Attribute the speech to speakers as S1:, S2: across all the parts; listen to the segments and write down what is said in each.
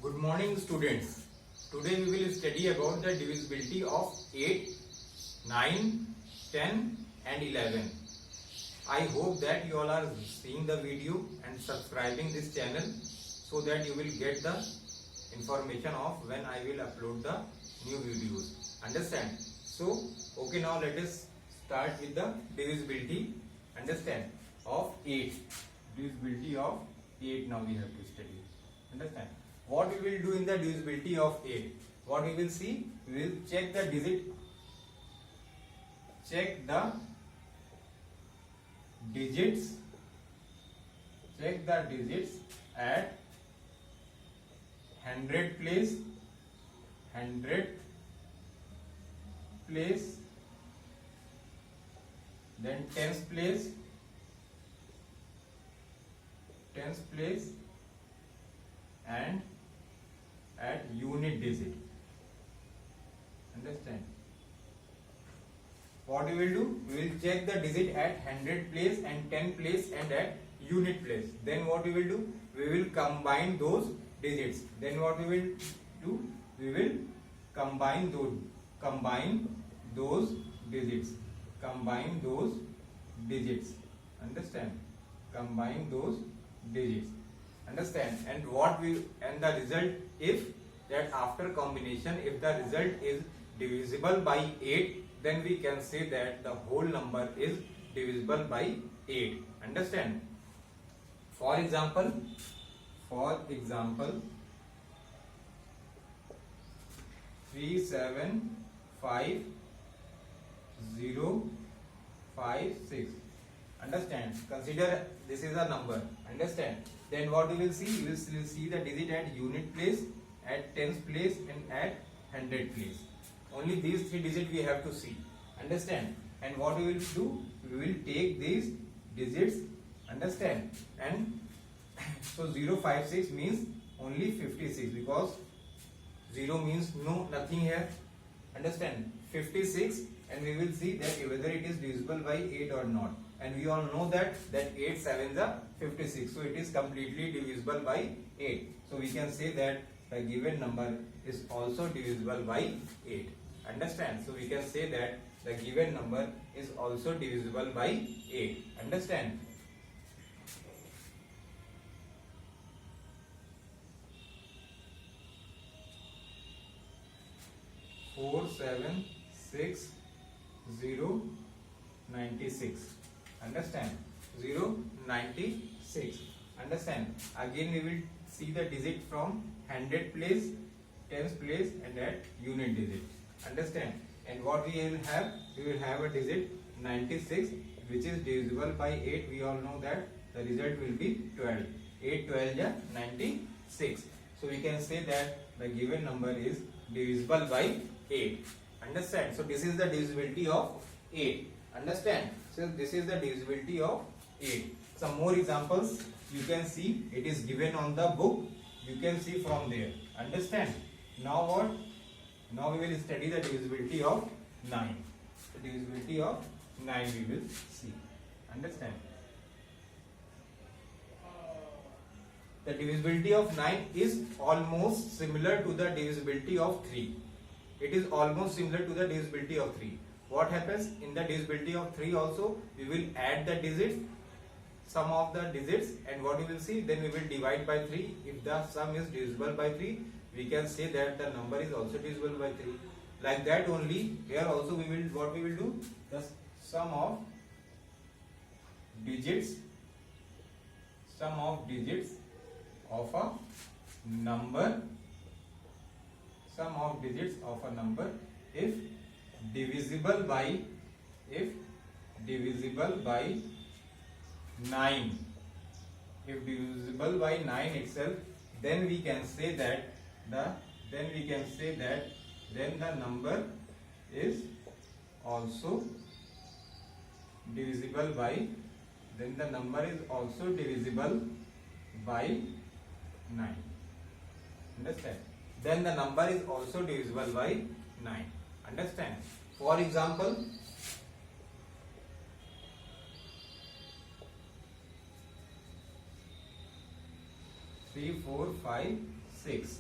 S1: Good morning students. Today we will study about the divisibility of 8, 9, 10 and 11. I hope that you all are seeing the video and subscribing this channel so that you will get the information of when I will upload the new videos. Understand? So, okay, now let us start with the divisibility. Understand? Of 8. Divisibility of 8 now we have to study. Understand? What we will do in the divisibility of 8? What we will see? We will check the digit. Check the digits. Check the digits at 100 place. 100 place. Then tens place. Tens place. And at unit digit. Understand? What we will do? We will check the digit at 100 place and 10 place and at unit place. Then what we will do? We will combine those digits. Then what we will do? We will combine those digits. Combine those digits. Understand? Combine those digits. Understand? And the result, if that after combination, if the result is divisible by 8, then we can say that the whole number is divisible by 8. Understand? For example 375,056. Understand? Consider this is a number. Understand? Then what we will see? We will see the digit at unit place, at tens place and at 100 place. Only these three digits we have to see. Understand? And what we will do? We will take these digits. Understand? And so 056 means only 56 because 0 means nothing here. Understand? 56, and we will see that whether it is divisible by 8 or not. And we all know that 8 sevens are 56. So it is completely divisible by 8. So we can say that the given number is also divisible by 8. Understand? So we can say that the given number is also divisible by 8. Understand? Four, 7, 6, 0, 96. Understand? 0, 96. Understand? Again we will see the digit from 100 place, tens place and at unit digit. Understand? And what we will have? We will have a digit 96 which is divisible by 8. We all know that the result will be 12. 8 12 is 96. So we can say that the given number is divisible by 8. Understand? So this is the divisibility of 8. Understand? So this is the divisibility of 8. Some more examples you can see. It is given on the book. You can see from there. Understand? Now what? Now we will study the divisibility of 9. The divisibility of 9 we will see. Understand? The divisibility of 9 is almost similar to the divisibility of 3. It is almost similar to the divisibility of 3. What happens in the divisibility of 3 also? We will add the digits, sum of the digits, and what we will see? Then we will divide by 3. If the sum is divisible by 3, we can say that the number is also divisible by 3. Like that only, here also we will, what we will do? The sum of digits of a number, sum of digits of a number, if divisible by 9, if divisible by 9 itself, then we can say that then the number is also divisible by 9. Understand? Then the number is also divisible by 9. Understand? For example, 3, 4, 5, 6.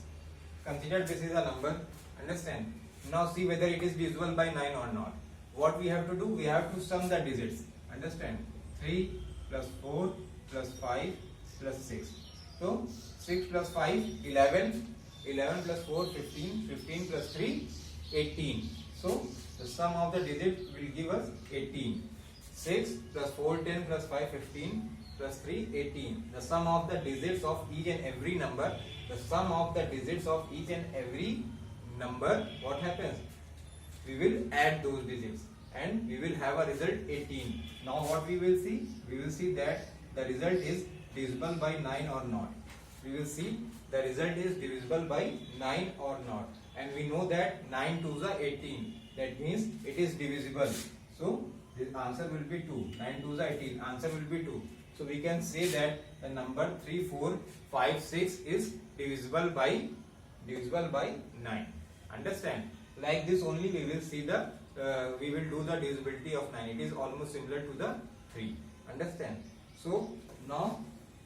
S1: consider this is a number. Understand? Now see whether it is divisible by 9 or not. What we have to do? We have to sum the digits. Understand? 3 plus 4 plus 5 plus 6. So 6 plus 5 11. 11 plus 4 15. 15 plus 3 18. So the sum of the digit will give us 18. 6 plus 4 10 plus 5 15 plus 3 18. The sum of the digits of each and every number. The sum of the digits of each and every number, what happens? We will add those digits and we will have a result 18. Now what we will see? We will see that the result is divisible by 9 or not. We will see the result is divisible by 9 or not. And we know that 9 2s are 18. That means it is divisible. So the answer will be 2. 9 2s are 18. Answer will be 2. So we can say that the number 3 4 5 6 is divisible by 9. Understand? Like this only we will see the we will do the divisibility of 9. It is almost similar to the 3. Understand? So now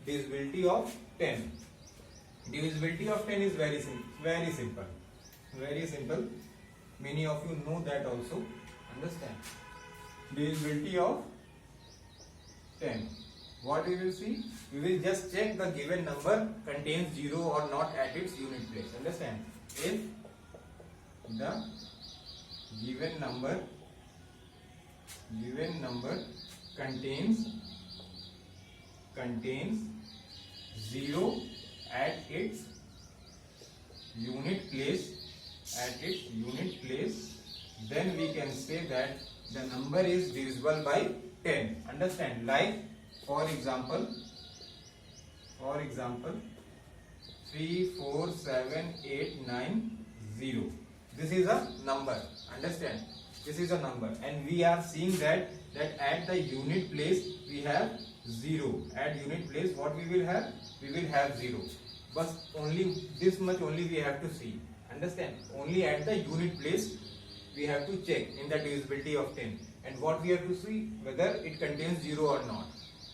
S1: divisibility of 10. Divisibility of 10 is very simple. Very simple. Many of you know that also. Understand? Divisibility of 10. What we will see? We will just check the given number contains 0 or not at its unit place. Understand? If the given number contains 0 at its unit place, then we can say that the number is divisible by 10. Understand? Like for example 3 4 7 8 9 0. This is a number. Understand? This is a number, and we are seeing that at the unit place we have 0. At unit place what we will have? We will have 0. But only this much only we have to see. Understand? Only at the unit place we have to check in the divisibility of 10. And what we have to see? Whether it contains 0 or not.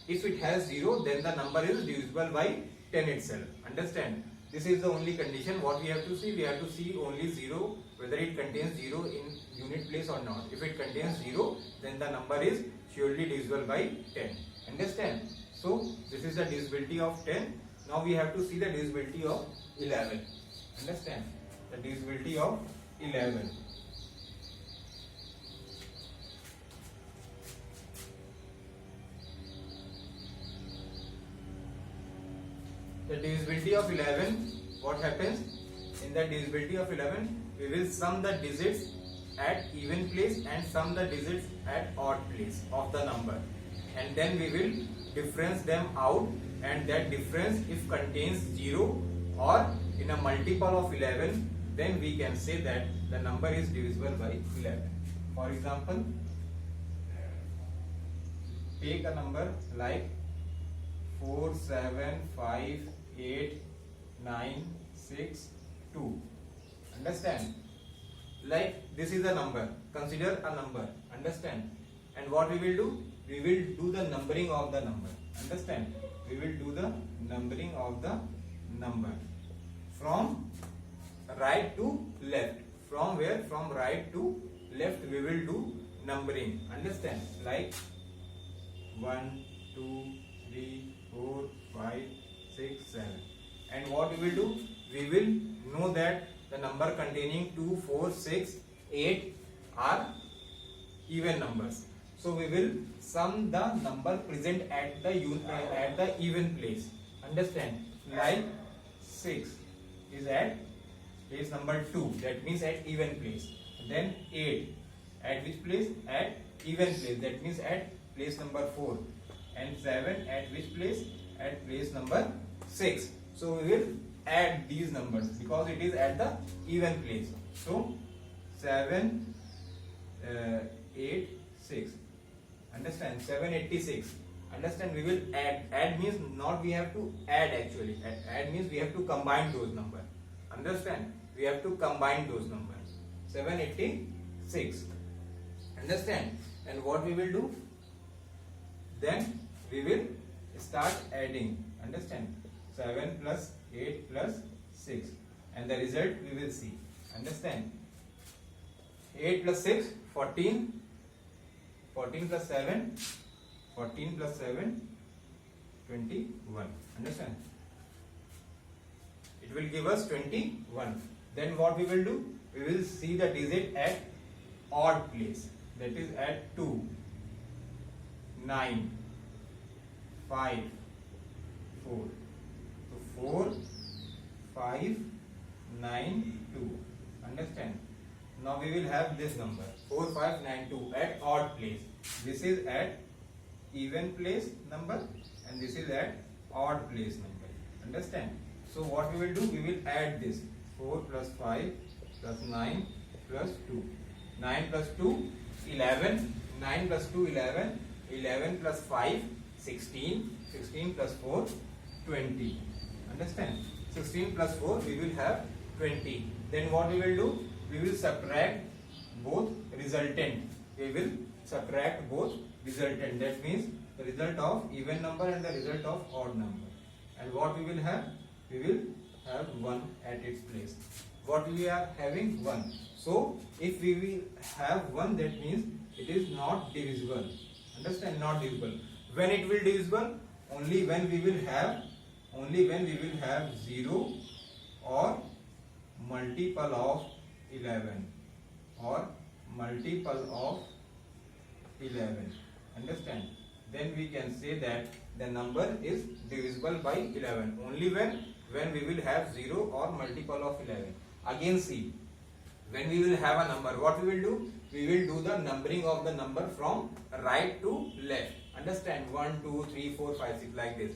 S1: If it has 0, then the number is divisible by 10 itself. Understand? This is the only condition. What we have to see? We have to see only 0, whether it contains 0 in unit place or not. If it contains 0, then the number is surely divisible by 10. Understand? So this is the divisibility of 10. Now we have to see the divisibility of 11. Understand? The divisibility of 11. The divisibility of 11, what happens? In the divisibility of 11, we will sum the digits at even place and sum the digits at odd place of the number. And then we will difference them out, and that difference if contains 0 or in a multiple of 11, then we can say that the number is divisible by 11. For example, take a number like 4 7 5 8 9 6 2. Understand? Like this is a number. Consider a number. Understand? And what we will do? We will do the numbering of the number. Understand? We will do the numbering of the number from right to left. From where? From right to left we will do numbering. Understand? Like 1 2 3 4 5 6 7. And what we will do? We will know that the number containing 2 4 6 8 are even numbers. So we will sum the number present at the even place. Understand? Like 6 is at place number 2. That means at even place. Then 8 at which place? At even place. That means at place number 4. And 7 at which place? At place number 6. So we will add these numbers because it is at the even place. So 7 8 6. Understand? 786. Understand? We will add. Add means not we have to add actually. Add means we have to combine those numbers. Understand? We have to combine those numbers. 786. Understand? And what we will do? Then we will start adding. Understand? 7 plus 8 plus 6. and the result we will see. Understand? 8 plus 6, 14. 14 plus 7, 14 plus 7, 21. Understand? It will give us 21. Then what we will do? We will see the digit at odd place. That is at 2, 9, 5, 4. So 4, 5, 9, 2. Understand? Now we will have this number 4, 5, 9, 2 at odd place. This is at even place number and this is at odd place number. Understand? So what we will do? We will add this 4 plus 5 plus 9 plus 2. 9 plus 2, 11. 9 plus 2, 11. 11 plus 5, 16. 16 plus 4, 20. Understand? 16 plus 4, we will have 20. Then what we will do? We will subtract both resultant. We will subtract both resultant. That means the result of even number and the result of odd number. And what we will have? We will have 1 at its place. What we are having? 1. So if we will have 1, that means it is not divisible. Understand? Not divisible. When it will divisible? Only when we will have 0 or multiple of 11 or multiple of 11. Understand? Then we can say that the number is divisible by 11 only when we will have 0 or multiple of 11. Again see, when we will have a number, what we will do? We will do the numbering of the number from right to left. Understand? 1, 2, 3, 4, 5, 6 like this.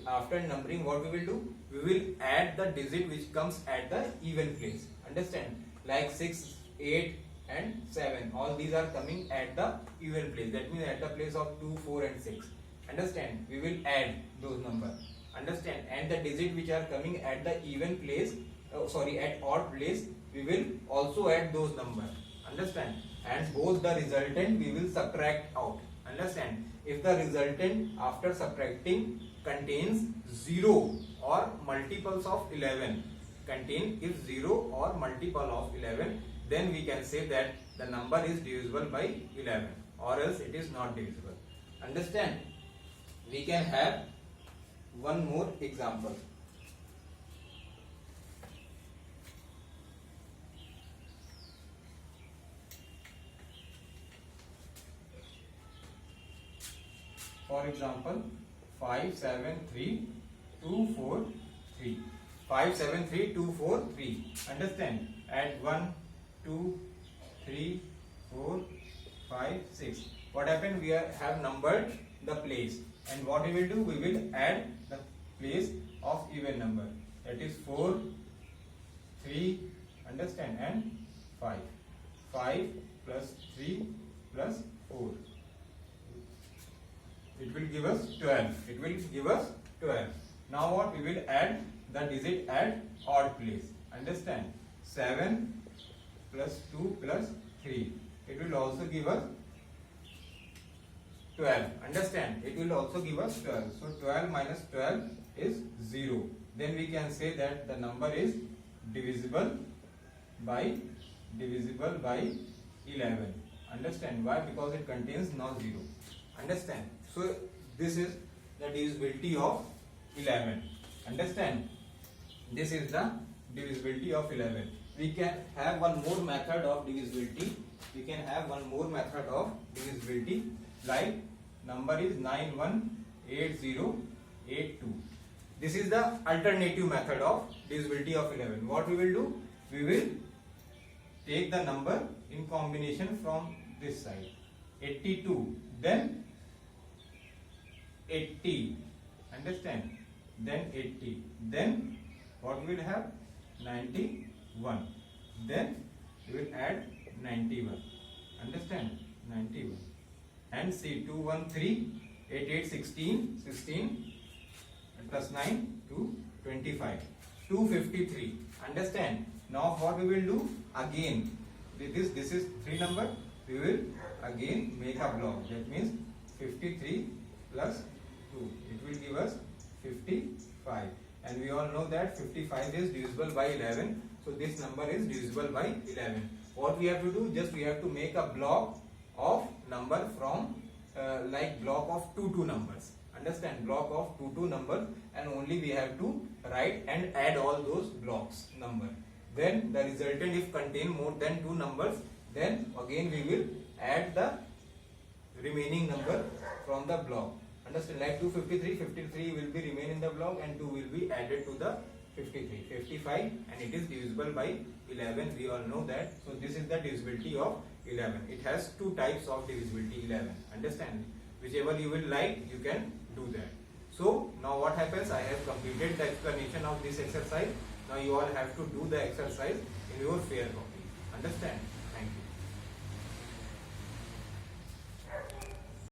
S1: After numbering, what we will do? We will add the digit which comes at the even place. Understand? Like 6, 8 and 7. All these are coming at the even place. That means at the place of 2, 4 and 6. Understand? We will add those numbers. Understand? And the digit which are coming at the even place, at odd place, we will also add those numbers. Understand? And both the resultant we will subtract out. Understand? If the resultant after subtracting contains 0 or multiples of 11, if 0 or multiple of 11, then we can say that the number is divisible by 11, or else it is not divisible. Understand? We can have one more example. For example, 5, 7, 3, 2, 4, 3. 5, 7, 3, 2, 4, 3. Understand? Add 1, 2, 3, 4, 5, 6. What happened? We have numbered the place. And what we will do? We will add the place of even number. That is 4, 3, understand? And 5. 5 plus 3 plus 4. It will give us 12. It will give us 12. Now what? We will add the digit at odd place. Understand? 7 plus 2 plus 3. It will also give us 12. Understand? It will also give us 12. So 12 minus 12 is 0. Then we can say that the number is divisible by 11. Understand? Why? Because it contains no 0. Understand? So this is the divisibility of 11. Understand? This is the divisibility of 11. We can have one more method of divisibility. Like number is 918082. This is the alternative method of divisibility of 11. What we will do? We will take the number in combination from this side. 82, then 80. Understand? Then 80. Then what we will have? 91. Then we will add 91. Understand? 91. And see 2, 1, 3, 8, 8, 16, 16 plus 9 to 25. 253. Understand? Now what we will do? Again, this is 3 number. We will again make a block. That means 53 plus 2. It will give us 55. and we all know that 55 is divisible by 11. So this number is divisible by 11. What we have to do, just we have to make a block of number from like block of 2 numbers. Understand, block of 2 numbers, and only we have to write and add all those blocks number. Then the resultant if contain more than 2 numbers, then again we will add the remaining number from the block. Understand, like 253, 53 will be remain in the block and 2 will be added to the 53, 55, and it is divisible by 11. We all know that. So this is the divisibility of 11. It has 2 types of divisibility 11. Understand? Whichever you will like, you can do that. So now what happens? I have completed the explanation of this exercise. Now you all have to do the exercise in your fair copy. Understand?